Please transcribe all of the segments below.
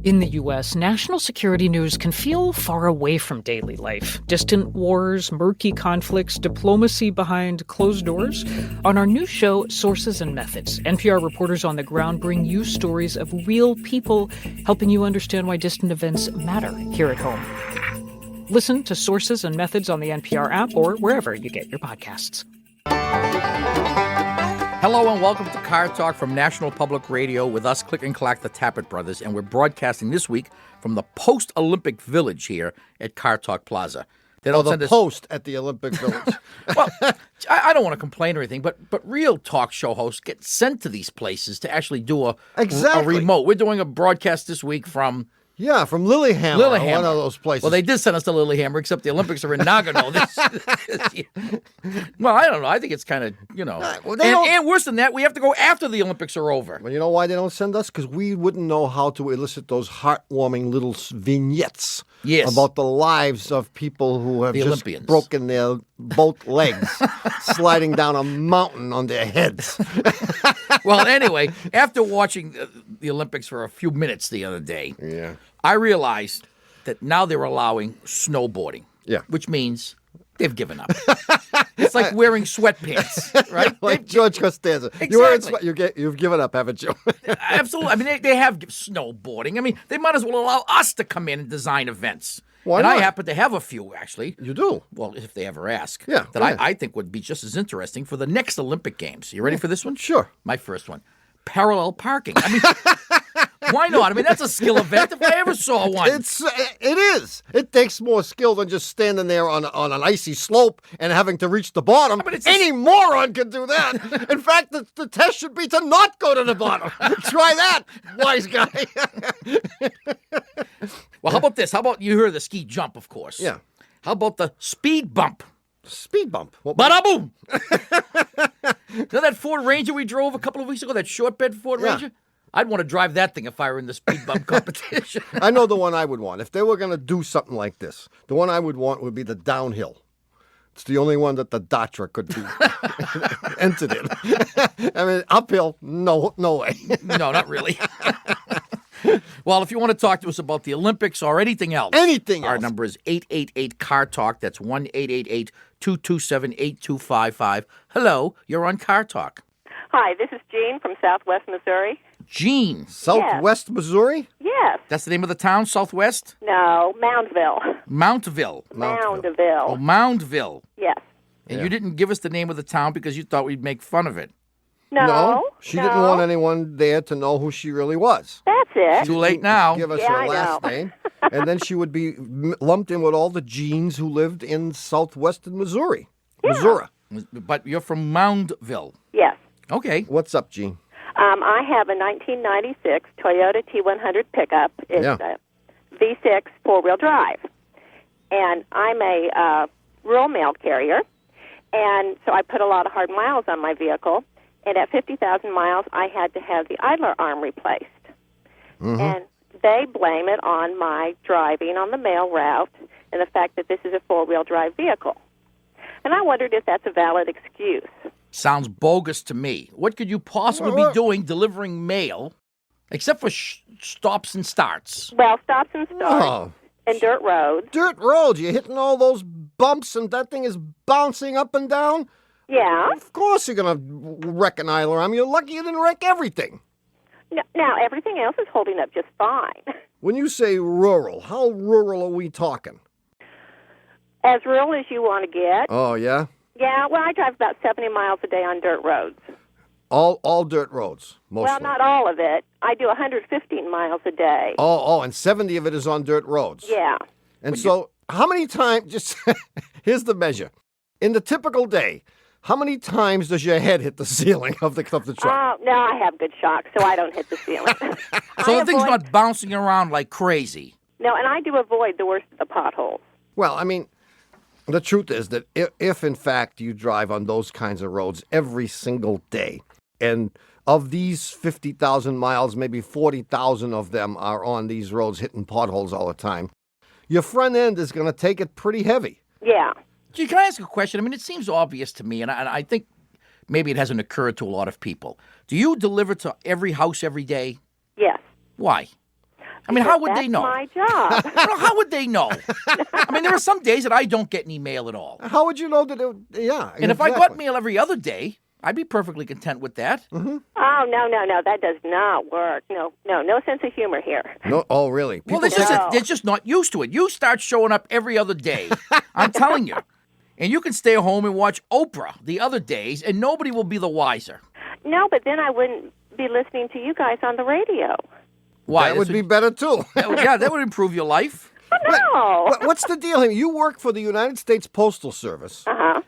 In the U.S., national security news can feel far away from daily life. Distant wars, murky conflicts, diplomacy behind closed doors. On our new show, Sources and Methods, NPR reporters on the ground bring you stories of real people, helping you understand why distant events matter here at home. Listen to Sources and Methods on the NPR app or wherever you get your podcasts. Hello and welcome to Car Talk from National Public Radio with us, Click and Clack, the Tappet Brothers, and we're broadcasting this week from the post-Olympic Village here at Car Talk Plaza. They don't send us post at the Olympic Village. Well, I don't want to complain or anything, but real talk show hosts get sent to these places to actually do a remote. We're doing a broadcast this week from... Yeah, from Lillehammer, one of those places. Well, they did send us to Lillehammer, except the Olympics are in Nagano this year. Well, I don't know. I think it's kind of, and worse than that, we have to go after the Olympics are over. Well, you know why they don't send us? Because we wouldn't know how to elicit those heartwarming little vignettes about the lives of people who have just Olympians. Broken their both legs sliding down a mountain on their heads. Well, anyway, after watching the Olympics for a few minutes the other day, I realized that now they're allowing snowboarding, which means they've given up. It's like wearing sweatpants, right? Like George Costanza. Exactly. You've given up, haven't you? Absolutely. I mean, they have snowboarding. I mean, they might as well allow us to come in and design events. Why not? I happen to have a few, actually. You do? Well, if they ever ask. Yeah. That I think would be just as interesting for the next Olympic Games. You ready for this one? Sure. My first one. Parallel parking. I mean, why not? I mean, that's a skill event if I ever saw one. It is. It takes more skill than just standing there on an icy slope and having to reach the bottom. Any moron can do that. In fact, the test should be to not go to the bottom. Try that, wise guy. Well, how about this? How about you hear the ski jump, of course? Yeah. How about the speed bump? Speed bump. Bada-boom! You know that Ford Ranger we drove a couple of weeks ago, that short bed Ford Ranger? I'd want to drive that thing if I were in the speed bump competition. I know the one I would want. If they were going to do something like this, the one I would want would be the downhill. It's the only one that the Datra could be entered in. I mean, uphill, no way. No, not really. Well, if you want to talk to us about the Olympics or anything else, our number is 888-CAR-TALK. That's 1-888-227-8255. Hello, you're on Car Talk. Hi, this is Jean from Southwest Missouri. Jean. Southwest Missouri? Yes. That's the name of the town, Southwest? No, Moundville. Mountville. Moundville. Oh, Moundville. Yes. And you didn't give us the name of the town because you thought we'd make fun of it. No. She didn't want anyone there to know who she really was. That's it. Too late now. Give us her last name. And then she would be lumped in with all the Jeans who lived in southwestern Missouri. Yeah. Missouri. But you're from Moundville. Yes. Okay. What's up, Jean? I have a 1996 Toyota T100 pickup. It's a V6 four-wheel drive. And I'm a rural mail carrier. And so I put a lot of hard miles on my vehicle. And at 50,000 miles, I had to have the idler arm replaced. Mm-hmm. And they blame it on my driving on the mail route and the fact that this is a four-wheel drive vehicle. And I wondered if that's a valid excuse. Sounds bogus to me. What could you possibly be doing delivering mail, except for stops and starts? Well, stops and starts and dirt roads. Dirt roads. You're hitting all those bumps and that thing is bouncing up and down? Yeah. Of course you're going to wreck an idler arm. You're lucky you didn't wreck everything. Now, everything else is holding up just fine. When you say rural, how rural are we talking? As rural as you want to get. Oh, yeah? Yeah, well, I drive about 70 miles a day on dirt roads. All dirt roads, mostly? Well, not all of it. I do 115 miles a day. Oh, and 70 of it is on dirt roads. Yeah. And so how many times, just here's the measure. In the typical day, how many times does your head hit the ceiling of the truck? No, I have good shock, so I don't hit the ceiling. So the thing's not bouncing around like crazy. No, and I do avoid the worst of the potholes. Well, I mean, the truth is that if in fact you drive on those kinds of roads every single day, and of these 50,000 miles, maybe 40,000 of them are on these roads hitting potholes all the time, your front end is going to take it pretty heavy. Yeah. Gee, can I ask a question? I mean, it seems obvious to me, and I think maybe it hasn't occurred to a lot of people. Do you deliver to every house every day? Yes. Why? I mean, how would they know? That's my job. Well, how would they know? I mean, there are some days that I don't get any mail at all. How would you know that yeah. And if I got mail every other day, I'd be perfectly content with that. Mm-hmm. Oh, no. That does not work. No sense of humor here. No, oh, really? Well, they're just not used to it. You start showing up every other day. I'm telling you. And you can stay home and watch Oprah the other days, and nobody will be the wiser. No, but then I wouldn't be listening to you guys on the radio. Why? That would be better, too. That would improve your life. No. What's the deal here? You work for the United States Postal Service,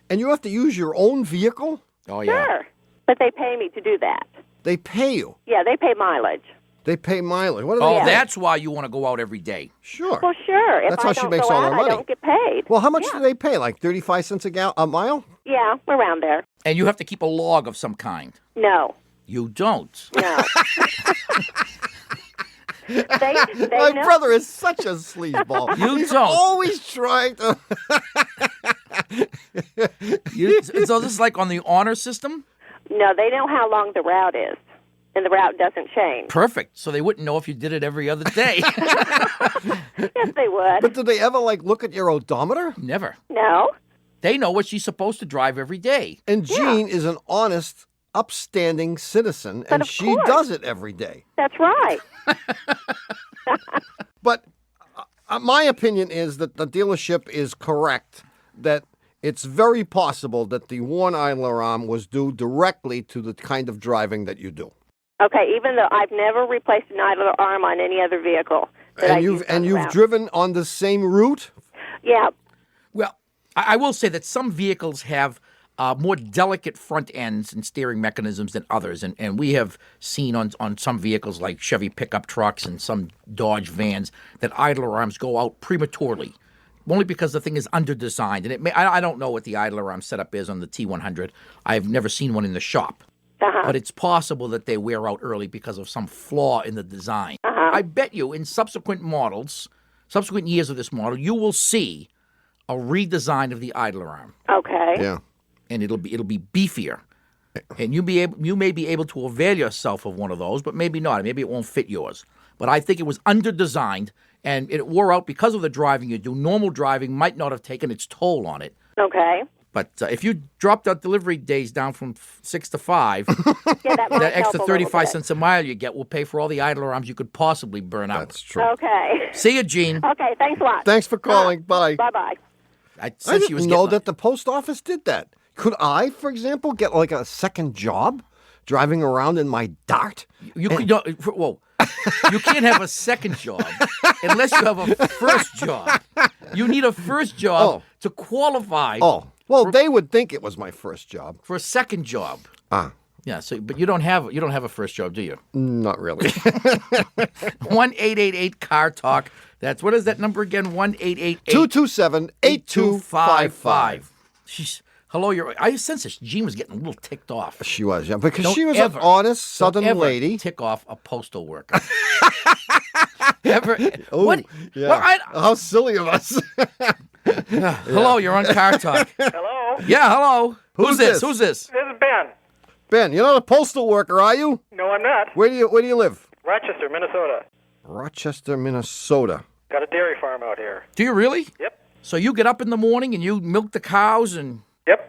and you have to use your own vehicle? Oh, yeah. Sure. But they pay me to do that. They pay you? Yeah, they pay mileage. They pay mileage. What do Oh, they pay? that's why you want to go out every day. Sure. Well, sure. If That's I how she don't makes go all out, her money. I don't get paid. Well, how much do they pay? Like 35 cents a mile? Yeah, around there. And you have to keep a log of some kind. No. You don't. No. they My know. brother is such a sleazeball. He's don't. always trying to... So this is like on the honor system? No, they know how long the route is, and the route doesn't change. Perfect. So they wouldn't know if you did it every other day. Yes, they would. But do they ever, look at your odometer? Never. No. They know what she's supposed to drive every day. And Jean is an honest, upstanding citizen, and of she course. does it every day. That's right. But my opinion is that the dealership is correct, that it's very possible that the worn idler arm was due directly to the kind of driving that you do. Okay, even though I've never replaced an idler arm on any other vehicle. And you've driven on the same route? Yeah. Well, I will say that some vehicles have more delicate front ends and steering mechanisms than others. And we have seen on some vehicles like Chevy pickup trucks and some Dodge vans that idler arms go out prematurely, only because the thing is under-designed. And I don't know what the idler arm setup is on the T100. I've never seen one in the shop. But it's possible that they wear out early because of some flaw in the design. I bet you in subsequent years of this model, you will see a redesign of the idler arm. Okay. Yeah. And it'll be beefier. And you may be able to avail yourself of one of those, but maybe not. Maybe it won't fit yours. But I think it was under-designed, and it wore out because of the driving you do. Normal driving might not have taken its toll on it. Okay. But if you dropped our delivery days down from 6 to 5, that extra 35 cents a mile you get will pay for all the idler arms you could possibly burn out. That's true. Okay. See you, Gene. Okay, thanks a lot. Thanks for calling. Bye. Bye-bye. I didn't know that the post office did that. Could I, for example, get a second job driving around in my Dart? You can't have a second job unless you have a first job. You need a first job to qualify. Oh, well, they would think it was my first job. For a second job. Yeah. So, but you don't have a first job, do you? Not really. 1-888-CAR-TALK. That's what is that number again? 1-888-227-8255. She's. Hello, I sense this. Jean was getting a little ticked off. She was, yeah, because she was an honest Southern lady. Tick off a postal worker. Ever? Oh, what? Yeah. Well, how silly of us. Hello, you're on Car Talk. Hello? Yeah, hello. Who's this? Who's this? This is Ben. Ben, you're not a postal worker, are you? No, I'm not. Where do you live? Rochester, Minnesota. Rochester, Minnesota. Got a dairy farm out here. Do you really? Yep. So you get up in the morning and you milk the cows and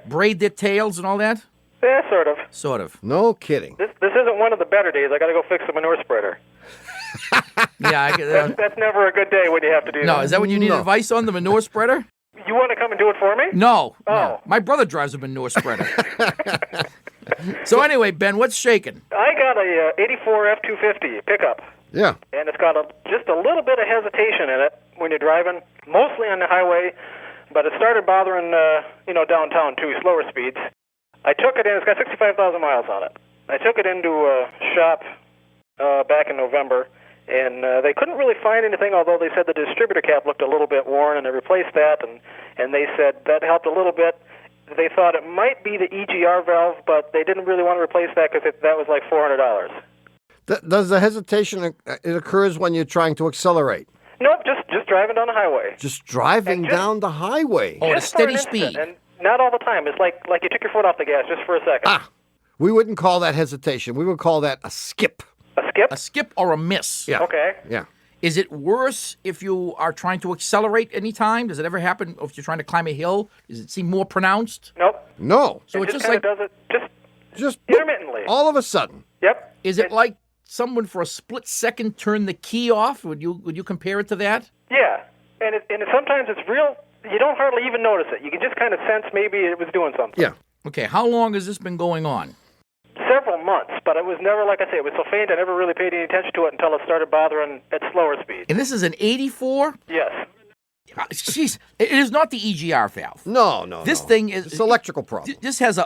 braid their tails and all that? Yeah, sort of. Sort of. No kidding. This isn't one of the better days. I got to go fix the manure spreader. Yeah, that's never a good day when you have to do that. No, is that what you need advice on, the manure spreader? You want to come and do it for me? No. Oh. No. My brother drives a manure spreader. So anyway, Ben, what's shaking? I got a 84 F-250 pickup. Yeah. And it's got just a little bit of hesitation in it when you're driving, mostly on the highway, but it started bothering, downtown too, slower speeds. I took it in. It's got 65,000 miles on it. I took it into a shop back in November, and they couldn't really find anything, although they said the distributor cap looked a little bit worn, and they replaced that, and they said that helped a little bit. They thought it might be the EGR valve, but they didn't really want to replace that because that was like $400. Does the hesitation, it occurs when you're trying to accelerate? Nope, just driving down the highway. Just driving down the highway? Oh, at a Just for an steady instant, speed. and not all the time. It's like you took your foot off the gas just for a second. We wouldn't call that hesitation. We would call that a skip. A skip? A skip or a miss. Yeah. Okay. Yeah. Is it worse if you are trying to accelerate any time? Does it ever happen if you're trying to climb a hill? Does it seem more pronounced? Nope. No. So it it's just does it just intermittently. All of a sudden. Yep. Is it like someone for a split second turned the key off? Would you compare it to that? Yeah, and sometimes it's real. You don't hardly even notice it. You can just kind of sense maybe it was doing something. Yeah. Okay, how long has this been going on? Several months, but it was never, like I say, it was so faint I never really paid any attention to it until it started bothering at slower speeds. And this is an 84? Yes. Jeez, it is not the EGR valve. No. This thing is... It's an electrical problem. This has a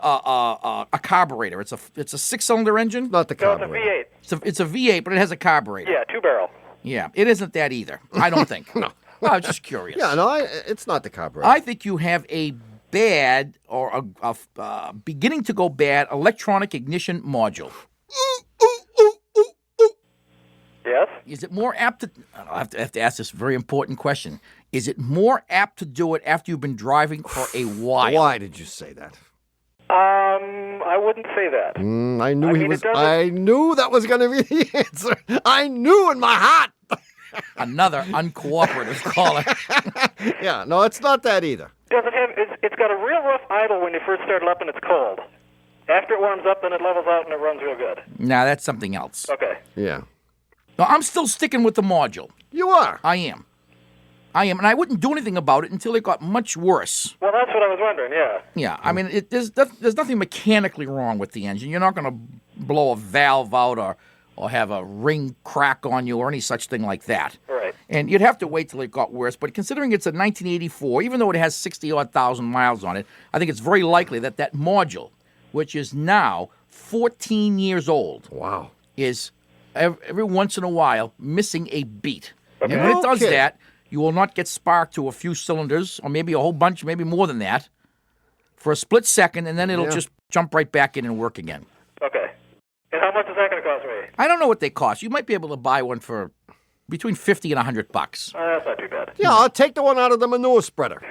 carburetor. It's a 6-cylinder engine? Not the No, carburetor. it's a V8. It's a V8, but it has a carburetor. Yeah, 2-barrel. Yeah, it isn't that either. I don't think. No. Well, I was just curious. Yeah, no, it's not the carburetor. I think you have a bad or a beginning to go bad electronic ignition module. Yes? Is it more apt to... I have to ask this very important question. Is it more apt to do it after you've been driving for a while? Why did you say that? I wouldldn't say that. I knew that was going to be the answer. I knew in my heart. Another uncooperative caller. Yeah, no, it's not that either. Does it have? It's got a real rough idle when you first start it up and it's cold. After it warms up, then it levels out and it runs real good. Nah, that's something else. Okay. Yeah. No, I'm still sticking with the module. You are. I am. And I wouldn't do anything about it until it got much worse. Well, that's what I was wondering, yeah. Yeah, I mean, there's nothing mechanically wrong with the engine. You're not going to blow a valve out or have a ring crack on you or any such thing like that. Right. And you'd have to wait till it got worse. But considering it's a 1984, even though it has 60-odd thousand miles on it, I think it's very likely that module, which is now 14 years old, Wow. is every once in a while missing a beat. Okay. And when it does Okay. that, you will not get sparked to a few cylinders, or maybe a whole bunch, maybe more than that, for a split second, and then it'll just jump right back in and work again. Okay. And how much is that going to cost me? I don't know what they cost. You might be able to buy one for between $50 and $100. That's not too bad. Yeah, I'll take the one out of the manure spreader.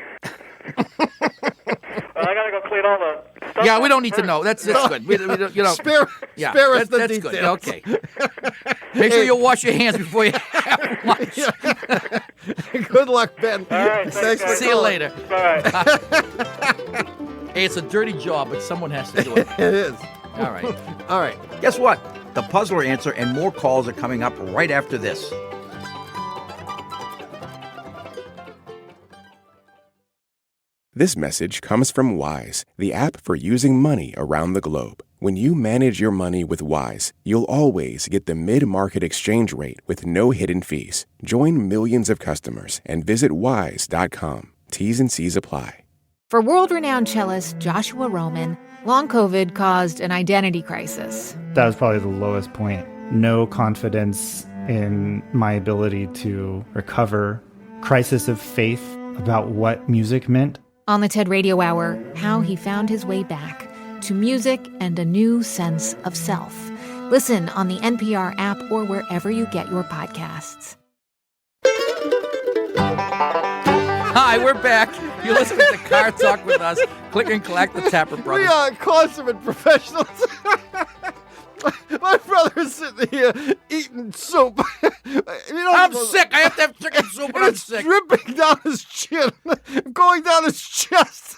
Well, I got to go clean all the stuff. Yeah, we don't need to know. That's good. We don't, Spare yeah, us the that's details. good. Okay. Make sure you wash your hands before you have lunch. Good luck, Ben. All right, thanks, guys. See you later. All right. Hey, it's a dirty job, but someone has to do it. It is. All right. All right. Guess what? The puzzler answer and more calls are coming up right after this. This message comes from Wise, the app for using money around the globe. When you manage your money with Wise, you'll always get the mid-market exchange rate with no hidden fees. Join millions of customers and visit wise.com. T's and C's apply. For world-renowned cellist Joshua Roman, long COVID caused an identity crisis. That was probably the lowest point. No confidence in my ability to recover. Crisis of faith about what music meant. On the TED Radio Hour, how he found his way back to music and a new sense of self. Listen on the NPR app or wherever you get your podcasts. Hi, we're back. You're listening to Car Talk with us. Click and Clack, the Tapper Brothers. We are consummate professionals. My brother is sitting here eating soup. I'm sick. I have to have chicken soup, and I'm It's sick. dripping down his chin, going down his chest.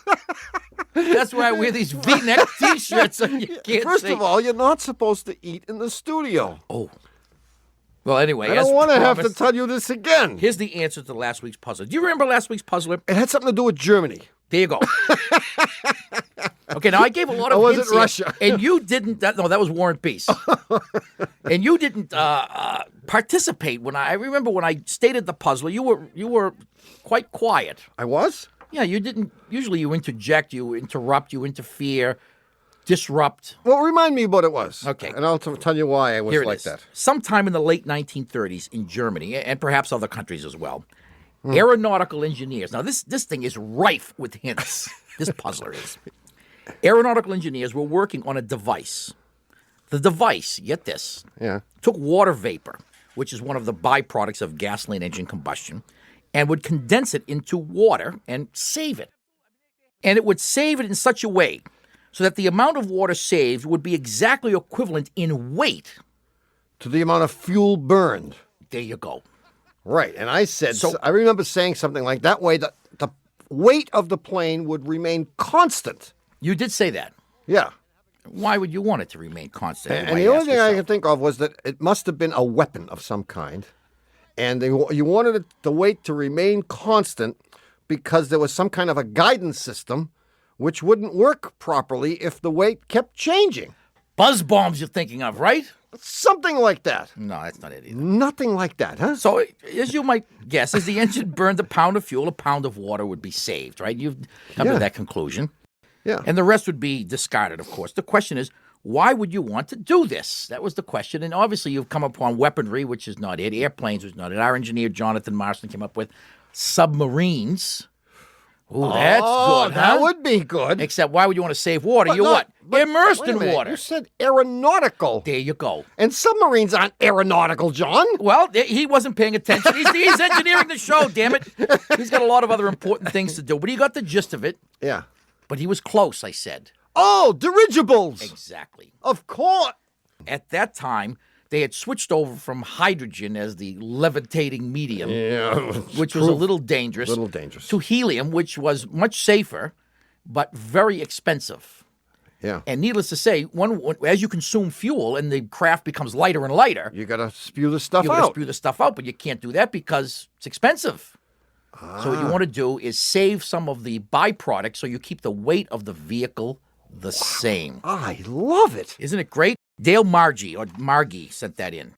That's why I wear these V-neck T-shirts so you can't First see. of all, you're not supposed to eat in the studio. Oh. Well, anyway, I as don't want to have to promised, tell you this again. here's the answer to last week's puzzle. Do you remember last week's puzzler? It had something to do with Germany. There you go. Okay, now I gave a lot of Or was hints it Russia? here, and you didn't. No, that was War and Peace. And you didn't participate when I remember when I stated the puzzle. You were quite quiet. I was? Yeah, you didn't. Usually, you interject, you interrupt, you interfere, disrupt. Well, remind me what it was. Okay. And I'll tell you why I was Here it like is. that. Sometime in the late 1930s in Germany, and perhaps other countries as well, aeronautical engineers. Now, this thing is rife with hints. This puzzler is. Aeronautical engineers were working on a device. The device, get this, Yeah. took water vapor, which is one of the byproducts of gasoline engine combustion, and would condense it into water and save it. And it would save it in such a way so that the amount of water saved would be exactly equivalent in weight. To the amount of fuel burned. There you go. Right. And I said, I remember saying something like that way that the weight of the plane would remain constant. You did say that. Yeah. Why would you want it to remain constant? And the only thing I could think of was that it must have been a weapon of some kind. And you wanted the weight to remain constant because there was some kind of a guidance system which wouldn't work properly if the weight kept changing. Buzz bombs you're thinking of, right? Something like that. No, that's not it either. Nothing like that, huh? So, as you might guess, as the engine burned a pound of fuel, a pound of water would be saved, right? You've come to that conclusion. Yeah. And the rest would be discarded, of course. The question is, why would you want to do this? That was the question. And obviously, you've come upon weaponry, which is not it. Airplanes was not it. Our engineer, Jonathan Marston, came up with submarines. Ooh, that's good, that would be good. Except, why would you want to save water? You're immersed in water. You said aeronautical. There you go. And submarines aren't aeronautical, John. Well, he wasn't paying attention. He's engineering the show, damn it. He's got a lot of other important things to do. But he got the gist of it. Yeah. But he was close, I said. Oh, dirigibles. Exactly. Of course. At that time, they had switched over from hydrogen as the levitating medium, which was a little dangerous, to helium, which was much safer, but very expensive. Yeah. And needless to say, as you consume fuel and the craft becomes lighter and lighter, you got to spew the stuff out. You got to spew the stuff out, but you can't do that because it's expensive. So what you want to do is save some of the byproducts so you keep the weight of the vehicle the same. I love it. Isn't it great? Dale Margie sent that in.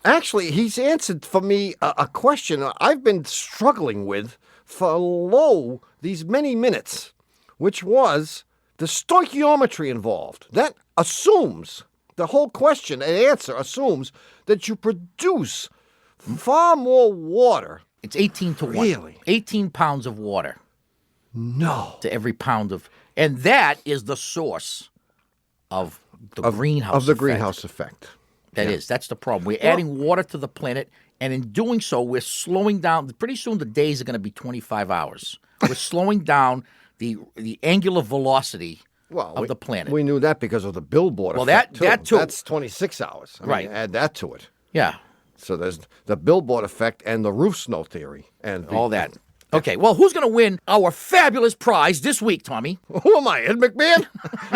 Actually, he's answered for me a question I've been struggling with for these many minutes, which was the stoichiometry involved. That assumes, the whole question and answer assumes that you produce far more water. It's 18 to 1. Really? 18 pounds of water. No. To every pound of... And that is the source of the greenhouse effect. Of the greenhouse effect. That is. That's the problem. We're adding water to the planet, and in doing so, we're slowing down. Pretty soon, the days are going to be 25 hours. We're slowing down the angular velocity of the planet. We knew that because of the billboard effect, that too. That's 26 hours. Right. Add that to it. Yeah. So there's the billboard effect and the roof snow theory. And all that. Okay, well, who's going to win our fabulous prize this week, Tommy? Who am I, Ed McMahon?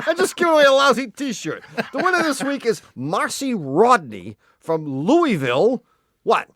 I just gave away a lousy T-shirt. The winner this week is Marcy Rodney from Louisville. What?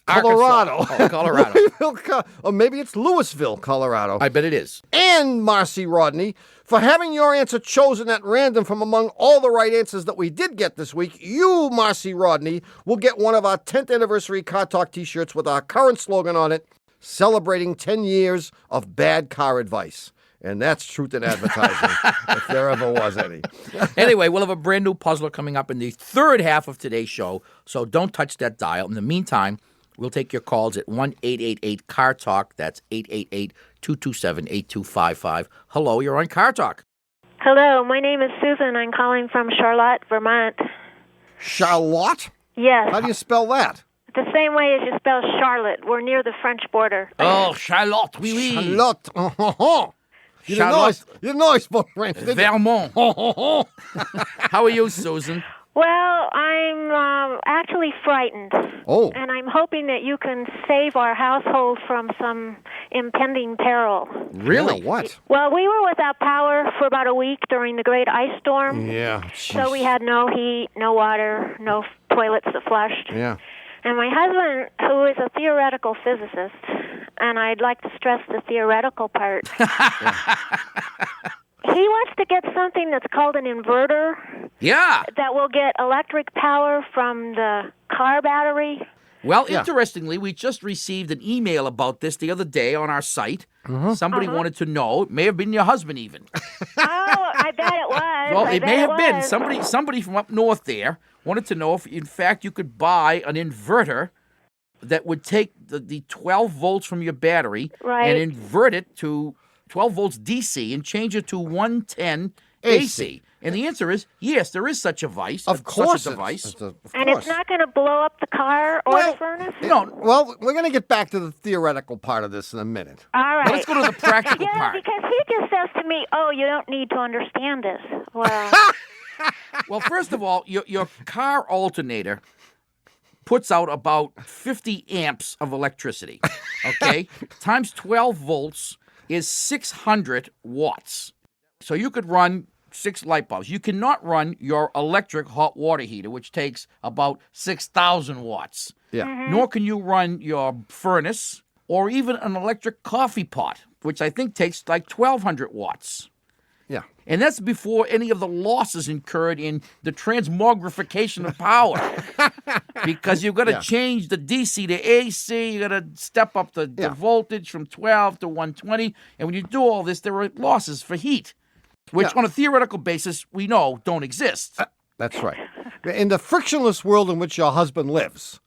Colorado. Oh, Colorado. Or maybe it's Louisville, Colorado. I bet it is. And Marcy Rodney, for having your answer chosen at random from among all the right answers that we did get this week, you, Marcy Rodney, will get one of our 10th anniversary Car Talk T-shirts with our current slogan on it, celebrating 10 years of bad car advice. And that's truth in advertising, if there ever was any. Anyway, we'll have a brand new puzzler coming up in the third half of today's show, so don't touch that dial. In the meantime, we'll take your calls at 1-888-CAR-TALK. That's 888-227-8255. Hello, you're on Car Talk. Hello, my name is Susan. I'm calling from Charlotte, Vermont. Charlotte? Yes. How do you spell that? The same way as you spell Charlotte. We're near the French border. Oh, Charlotte, oui, oui. Charlotte. You didn't know I spoke French, did you? Vermont. How are you, Susan? Well, I'm actually frightened. Oh. And I'm hoping that you can save our household from some impending peril. Really? Yeah, what? Well, we were without power for about a week during the great ice storm. Yeah. So we had no heat, no water, no toilets that flushed. Yeah. And my husband, who is a theoretical physicist, and I'd like to stress the theoretical part, he wants to get something that's called an inverter. Yeah. That will get electric power from the car battery. Well, interestingly, we just received an email about this the other day on our site. Somebody wanted to know. It may have been your husband even. Oh, I bet it was. Well, it may have been. Somebody from up north there wanted to know if, in fact, you could buy an inverter that would take the 12 volts from your battery and invert it to 12 volts DC and change it to 110 AC. And the answer is, yes, there is such a device. Of course. Such a device. And it's not going to blow up the car or the furnace? No. Well, we're going to get back to the theoretical part of this in a minute. All right. But let's go to the practical part. Because he just says to me, oh, you don't need to understand this. Well, well, first of all, your car alternator puts out about 50 amps of electricity, okay? Times 12 volts is 600 watts. So you could run 6 light bulbs. You cannot run your electric hot water heater, which takes about 6,000 watts. Yeah. Nor can you run your furnace or even an electric coffee pot, which I think takes like 1,200 watts. Yeah. And that's before any of the losses incurred in the transmogrification of power. Because you've got to change the DC to AC, you got to step up the voltage from 12 to 120. And when you do all this, there are losses for heat, which on a theoretical basis, we know don't exist. That's right. In the frictionless world in which your husband lives.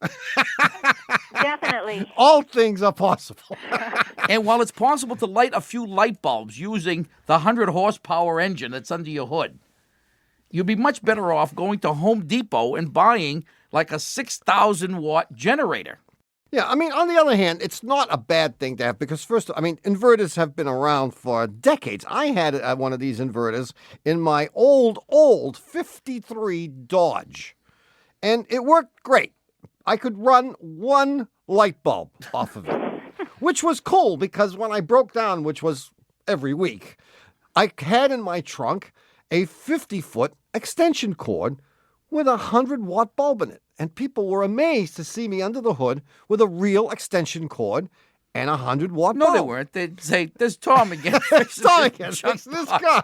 Definitely. All things are possible. And while it's possible to light a few light bulbs using the 100 horsepower engine that's under your hood, you'd be much better off going to Home Depot and buying like a 6,000 watt generator. Yeah, I mean, on the other hand, it's not a bad thing to have because, first, I mean, inverters have been around for decades. I had one of these inverters in my old 53 Dodge, and it worked great. I could run one light bulb off of it, which was cool because when I broke down, which was every week, I had in my trunk a 50-foot extension cord with a 100-watt bulb in it. And people were amazed to see me under the hood with a real extension cord and a 100-watt bulb. No, they weren't. They'd say, there's Tom again. Tom again, fixing this car.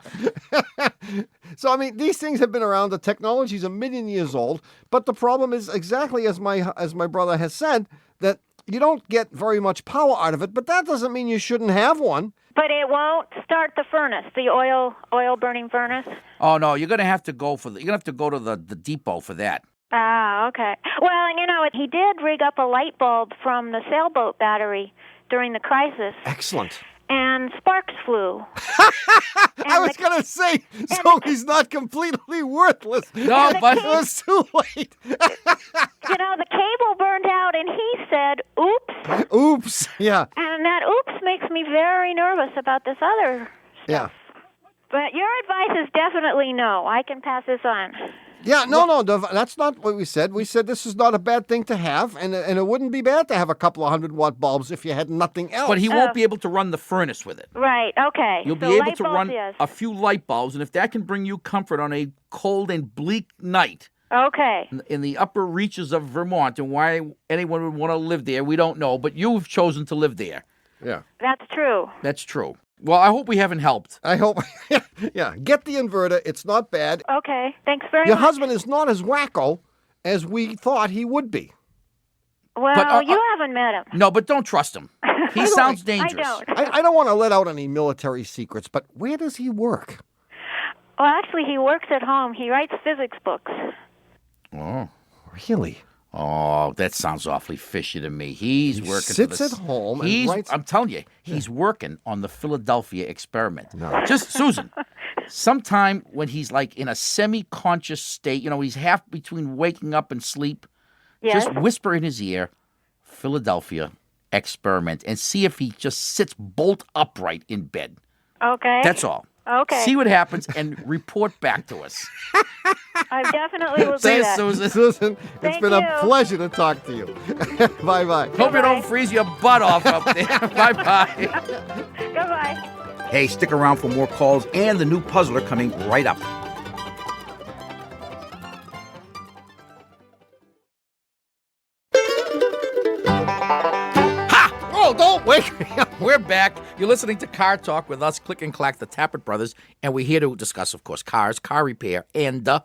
So, I mean, these things have been around. The technology's 1,000,000 years old. But the problem is exactly as my brother has said, that you don't get very much power out of it. But that doesn't mean you shouldn't have one. But it won't start the furnace, the oil burning furnace? Oh, no, you're going to have to go to the depot for that. Ah, okay. Well, and he did rig up a light bulb from the sailboat battery during the crisis. Excellent. And sparks flew. I was going to say, so he's not completely worthless. No, but it was too late. The cable burned out, and he said, oops. Oops, yeah. And that oops makes me very nervous about this other stuff. Yeah. But your advice is definitely no. I can pass this on. Yeah, no, that's not what we said. We said this is not a bad thing to have, and it wouldn't be bad to have a couple of 100-watt bulbs if you had nothing else. But he won't be able to run the furnace with it. Right, okay. You'll be able to run a few light bulbs, and if that can bring you comfort on a cold and bleak night, okay, in the upper reaches of Vermont, and why anyone would want to live there, we don't know, but you've chosen to live there. Yeah. That's true. That's true. Well, I hope we haven't helped. I hope. Yeah, get the inverter. It's not bad. Okay, thanks very Your much. husband is not as wacko as we thought he would be. Well, but, you haven't met him. No, but don't trust him. He sounds dangerous. I don't want to let out any military secrets, but where does he work? Well, actually, he works at home. He writes physics books. Oh. Really? Oh, that sounds awfully fishy to me. He sits at home and writes... I'm telling you, he's working on the Philadelphia experiment. No. Just, Susan, sometime when he's like in a semi-conscious state, he's half between waking up and sleep, yes, just whisper in his ear, Philadelphia experiment, and see if he just sits bolt upright in bed. Okay. That's all. Okay. See what happens and report back to us. I definitely will do See you, that. Susan. Susan, Thank it's been you. a pleasure to talk to you. Bye-bye. Hope you don't freeze your butt off up there. Bye-bye. Goodbye. Hey, stick around for more calls and the new puzzler coming right up. Oh, don't wake me up. We're back. You're listening to Car Talk with us, Click and Clack, the Tappet Brothers, and we're here to discuss, of course, cars, car repair, and the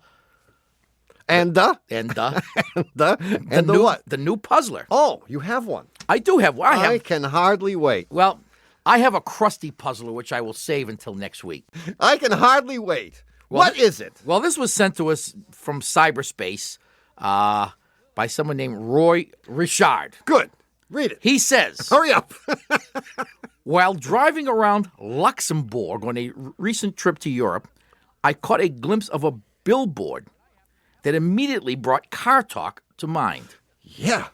what? The new puzzler. Oh, you have one. I do have one. I can hardly wait. Well, I have a crusty puzzler, which I will save until next week. I can hardly wait. What is it? Well, this was sent to us from cyberspace by someone named Roy Richard. Good. Read it. He says, hurry up. While driving around Luxembourg on a recent trip to Europe, I caught a glimpse of a billboard that immediately brought Car Talk to mind. Yeah.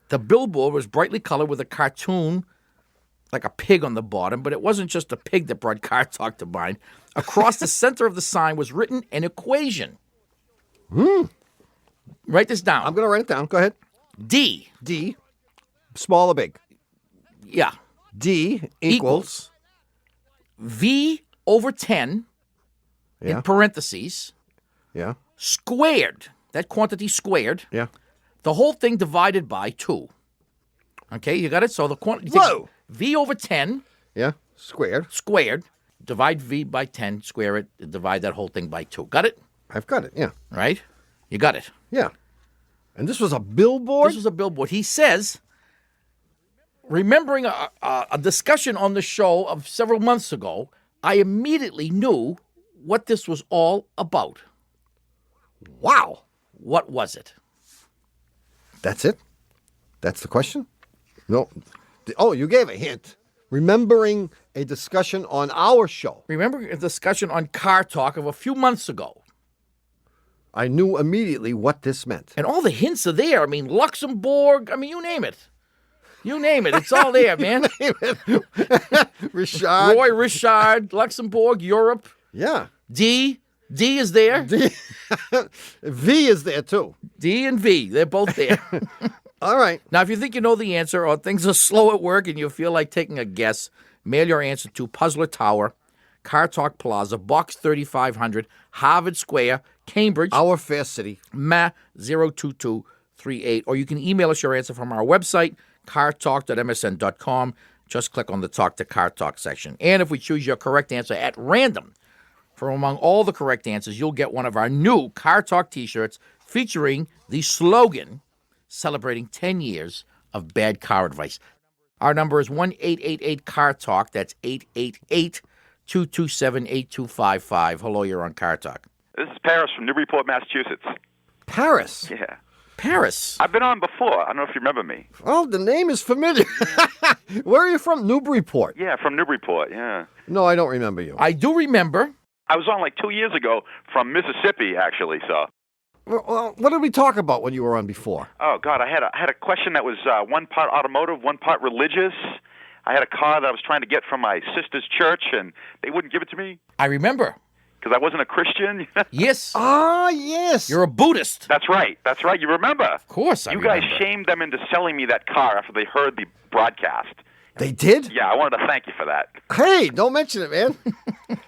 The billboard was brightly colored with a cartoon, like a pig on the bottom, but it wasn't just a pig that brought Car Talk to mind. Across the center of the sign was written an equation. Write this down. I'm going to write it down. Go ahead. D. D. Small or big? Yeah. D equals V over 10 in parentheses. Yeah. Squared. That quantity squared. Yeah. The whole thing divided by 2. Okay, you got it? So the quantity. Whoa! V over 10. Yeah. Squared. Squared. Divide V by 10. Square it. Divide that whole thing by 2. Got it? I've got it. Yeah. Right? You got it. Yeah. And this was a billboard? This was a billboard. He says, remembering a discussion on the show of several months ago, I immediately knew what this was all about. Wow. What was it? That's it? That's the question? No. Oh, you gave a hint. Remembering a discussion on our show. Remember a discussion on Car Talk of a few months ago. I knew immediately what this meant. And all the hints are there. I mean, Luxembourg. I mean, you name it. You name it. It's all there, man. Richard. Roy Richard, Luxembourg, Europe. Yeah. D is there. V is there, too. D and V. They're both there. All right. Now, if you think you know the answer or things are slow at work and you feel like taking a guess, mail your answer to Puzzler Tower, Car Talk Plaza, Box 3500, Harvard Square, Cambridge. Our fair city. Ma 02238. Or you can email us your answer from our website, cartalk.msn.com. Just click on the Talk to Car Talk section. And if we choose your correct answer at random, from among all the correct answers, you'll get one of our new Car Talk t-shirts featuring the slogan celebrating 10 years of bad car advice. Our number is 1-888-CAR-TALK. That's 888-227-8255. Hello, you're on Car Talk. This is Paris from Newburyport, Massachusetts. Paris? Yeah. Paris? I've been on before. I don't know if you remember me. Oh, the name is familiar. Where are you from? Newburyport? Yeah, from Newburyport, yeah. No, I don't remember you. I do remember. I was on like 2 years ago from Mississippi, actually, so. Well, what did we talk about when you were on before? Oh, God, I had a question that was one part automotive, one part religious. I had a car that I was trying to get from my sister's church, and they wouldn't give it to me. I remember. Because I wasn't a Christian. Yes. Ah, yes. You're a Buddhist. That's right. That's right. You remember. Of course I remember. You guys shamed them into selling me that car after they heard the broadcast. They did? Yeah, I wanted to thank you for that. Hey, don't mention it, man.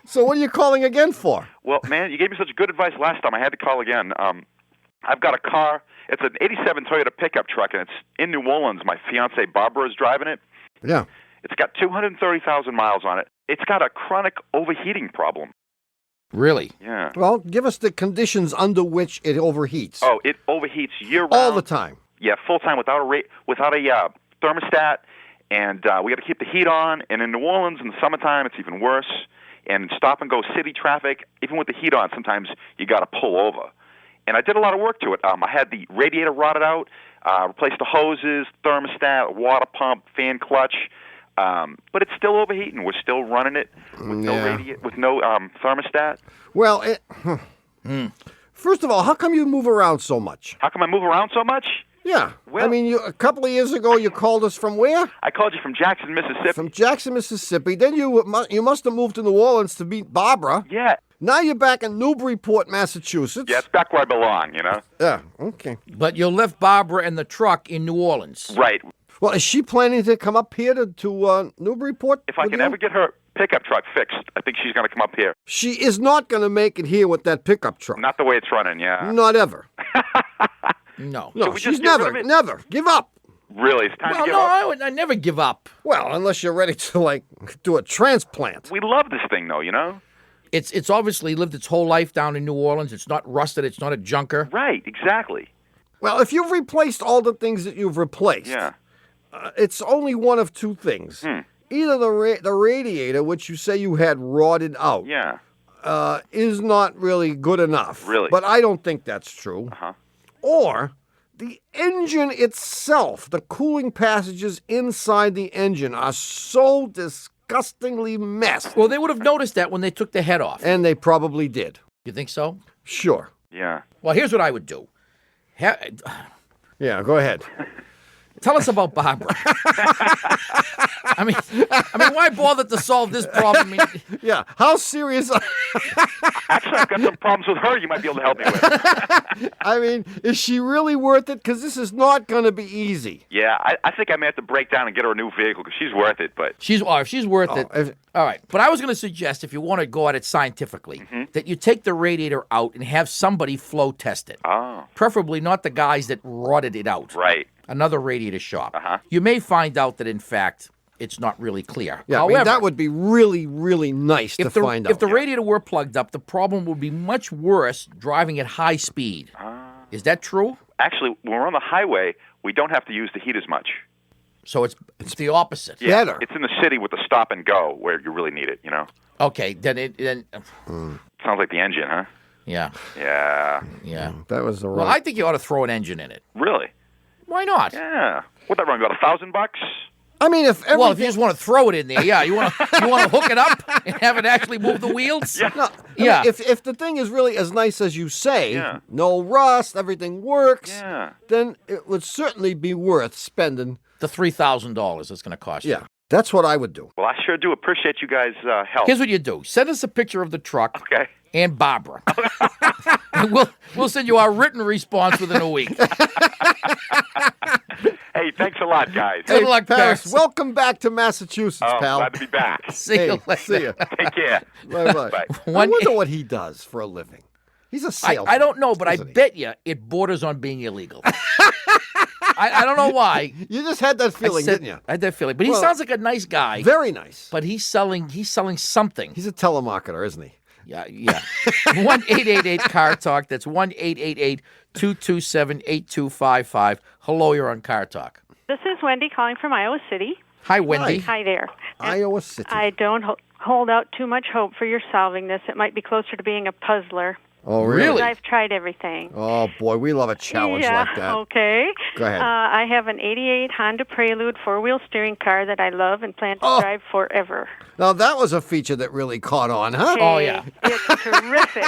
So what are you calling again for? Well, man, you gave me such good advice last time. I had to call again. I've got a car. It's an 87 Toyota pickup truck, and it's in New Orleans. My fiancée Barbara is driving it. Yeah. It's got 230,000 miles on it. It's got a chronic overheating problem. Really? Yeah. Well, give us the conditions under which it overheats. Oh, it overheats year-round. All the time. Yeah, full-time without a thermostat. And we got to keep the heat on. And in New Orleans in the summertime, it's even worse. And in stop-and-go city traffic, even with the heat on, sometimes you got to pull over. And I did a lot of work to it. I had the radiator rotted out, replaced the hoses, thermostat, water pump, fan clutch. But it's still overheating. We're still running it with no thermostat. Well, first of all, how come you move around so much? How come I move around so much? Yeah. Well, I mean, a couple of years ago, you called us from where? I called you from Jackson, Mississippi. From Jackson, Mississippi. Then you must have moved to New Orleans to meet Barbara. Yeah. Now you're back in Newburyport, Massachusetts. Yeah, it's back where I belong, you know? Yeah, okay. But you left Barbara and the truck in New Orleans. Right. Well, is she planning to come up here to Newburyport? If I can ever get her pickup truck fixed, I think she's going to come up here. She is not going to make it here with that pickup truck. Not the way it's running, yeah. Not ever. No. No, she's never. Give up. Really? It's time to give up? I never give up. Well, unless you're ready to, do a transplant. We love this thing, though, you know? It's obviously lived its whole life down in New Orleans. It's not rusted. It's not a junker. Right, exactly. Well, if you've replaced all the things that you've replaced, it's only one of two things. Either the radiator, which you say you had rotted out, is not really good enough. Really? But I don't think that's true. Uh-huh. Or the engine itself, the cooling passages inside the engine are so disgustingly messed. Well, they would have noticed that when they took the head off. And they probably did. You think so? Sure. Yeah. Well, here's what I would do. Yeah, go ahead. Tell us about Barbara. I mean, why bother to solve this problem? Yeah, how serious? Actually, I've got some problems with her you might be able to help me with. I mean, is she really worth it? Because this is not going to be easy. Yeah, I think I may have to break down and get her a new vehicle because she's worth it. But if she's worth it. All right. But I was going to suggest, if you want to go at it scientifically, that you take the radiator out and have somebody flow test it. Oh. Preferably not the guys that rotted it out. Right. Another radiator shop. Uh-huh. You may find out that, in fact, it's not really clear. Yeah, However, that would be really, really nice to find out. If the radiator were plugged up, the problem would be much worse driving at high speed. Is that true? Actually, when we're on the highway, we don't have to use the heat as much. So it's the opposite. Yeah, better. It's in the city with the stop and go where you really need it, Okay, then Sounds like the engine, huh? Yeah. Yeah. That was the right. Well, I think you ought to throw an engine in it. Really? Why not? Yeah. What that run about $1,000? I mean, if you just want to throw it in there, yeah. You want to hook it up and have it actually move the wheels? Yeah. No, I mean, if the thing is really as nice as you say, no rust, everything works, then it would certainly be worth spending the $3,000 it's going to cost you. Yeah, that's what I would do. Well, I sure do appreciate you guys' help. Here's what you do. Send us a picture of the truck and Barbara. And we'll send you our written response within a week. Hey, thanks a lot, guys. Good luck, Paris. Welcome back to Massachusetts, pal. Glad to be back. See you later. See you. Take care. Bye-bye. Bye. I wonder what he does for a living. He's a salesman. I don't know, but I bet you it borders on being illegal. I don't know why. You just had that feeling, didn't you? I had that feeling. But he sounds like a nice guy. Very nice. But he's selling something. He's a telemarketer, isn't he? Yeah. 1-888-CAR Talk. That's 1-888-227-8255. Hello, you're on Car Talk. This is Wendy calling from Iowa City. Hi, Wendy. Hi there. Iowa City. I don't hold out too much hope for your solving this. It might be closer to being a puzzler. Oh, really? I've tried everything. Oh, boy, we love a challenge like that. Okay. Go ahead. I have an 88 Honda Prelude four-wheel steering car that I love and plan to drive forever. Now, that was a feature that really caught on, huh? Oh, yeah. It's terrific.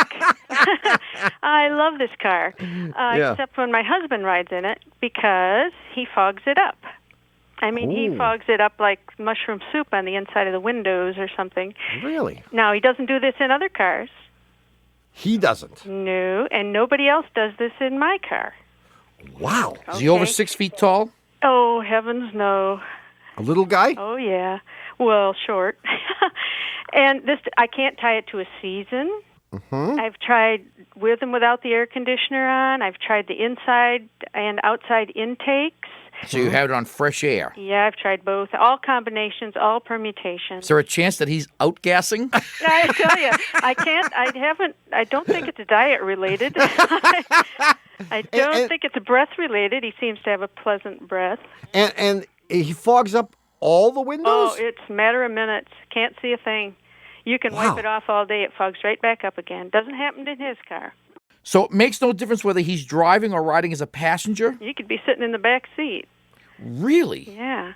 I love this car, except when my husband rides in it because he fogs it up. I mean, he fogs it up like mushroom soup on the inside of the windows or something. Really? Now, he doesn't do this in other cars. He doesn't. No, and nobody else does this in my car. Wow. Is he over 6 feet tall? Oh, heavens, no. A little guy? Oh, yeah. Well, short. And this, I can't tie it to a season. Mm-hmm. I've tried with and without the air conditioner on. I've tried the inside and outside intakes. So you have it on fresh air. Yeah, I've tried both. All combinations, all permutations. Is there a chance that he's outgassing? I tell you, I don't think it's diet related. I don't think it's breath related. He seems to have a pleasant breath. And he fogs up all the windows? Oh, it's a matter of minutes. Can't see a thing. You can wipe it off all day. It fogs right back up again. Doesn't happen in his car. So it makes no difference whether he's driving or riding as a passenger? You could be sitting in the back seat. Really? Yeah.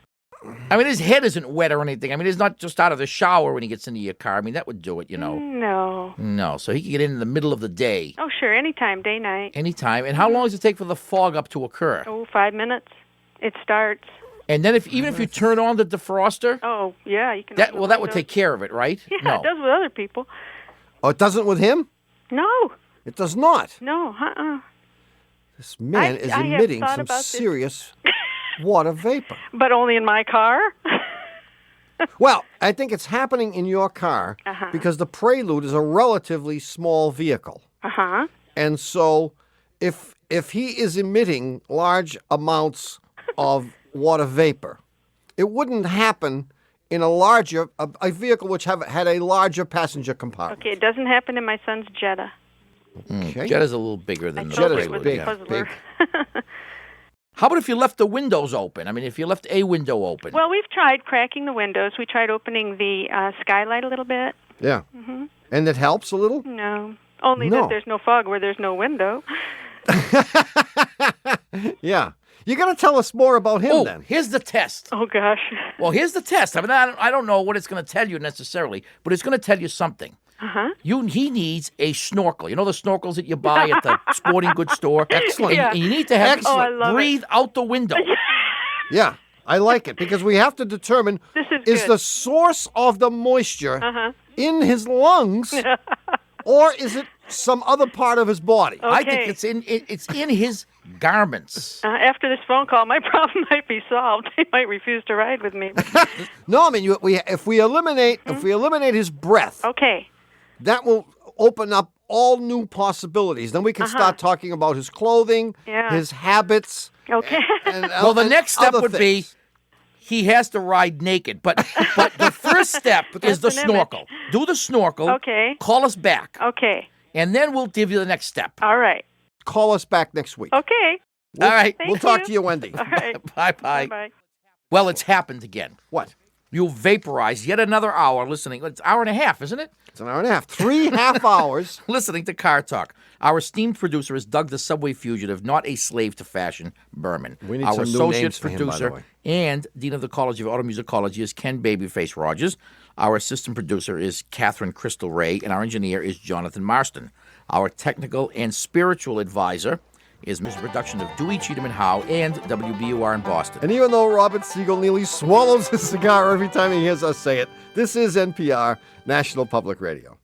I mean, his head isn't wet or anything. I mean, he's not just out of the shower when he gets into your car. I mean, that would do it, No. No, so he can get in the middle of the day. Oh, sure. Anytime, day, night. Anytime. And how long does it take for the fog up to occur? Oh, 5 minutes. It starts. And then even if you turn on the defroster? Oh, yeah. You can. That would take care of it, right? Yeah, No. it does with other people. Oh, it doesn't with him? No. It does not. No, This man is emitting some serious water vapor. But only in my car? Well, I think it's happening in your car because the Prelude is a relatively small vehicle. Uh-huh. And so if he is emitting large amounts of water vapor, it wouldn't happen in a vehicle which had a larger passenger compartment. Okay, it doesn't happen in my son's Jetta. Okay. Jetta's a little bigger than the Jetta's Prelude. big. How about if you left the windows open? I mean, if you left a window open. Well, we've tried cracking the windows. We tried opening the skylight a little bit. Yeah. Mm-hmm. And it helps a little? No. Only that there's no fog where there's no window. Yeah. You got to tell us more about him then. Here's the test. Oh, gosh. Well, here's the test. I mean, I don't know what it's going to tell you necessarily, but it's going to tell you something. Uh-huh. He needs a snorkel. You know the snorkels that you buy at the sporting goods store? Excellent. And you need to have I love breathe out the window. Yeah, I like it because we have to determine is the source of the moisture in his lungs or is it some other part of his body? I think it's in his garments. After this phone call, my problem might be solved. He might refuse to ride with me. No, I mean if we eliminate his breath, that will open up all new possibilities. Then we can start talking about his clothing, his habits. Okay. Well, the next step would be he has to ride naked. But the first step is the snorkel. Do the snorkel. Okay. Call us back. Okay. And then we'll give you the next step. All right. Call us back next week. Okay. All right. We'll talk to you, Wendy. All right. Bye-bye. Bye-bye. Well, it's happened again. What? You vaporized yet another hour listening. It's an hour and a half, isn't it? It's an hour and a half. 3.5 hours. Listening to Car Talk. Our esteemed producer is Doug the Subway Fugitive, not a slave to fashion, Berman. We need Our some new associate names for him, by the producer way. and Dean of the College of Automusicology is Ken Babyface Rogers. Our assistant producer is Catherine Crystal Ray, and our engineer is Jonathan Marston. Our technical and spiritual advisor is Ms. Production of Dewey, Cheatham and Howe and WBUR in Boston. And even though Robert Siegel nearly swallows his cigar every time he hears us say it, this is NPR, National Public Radio.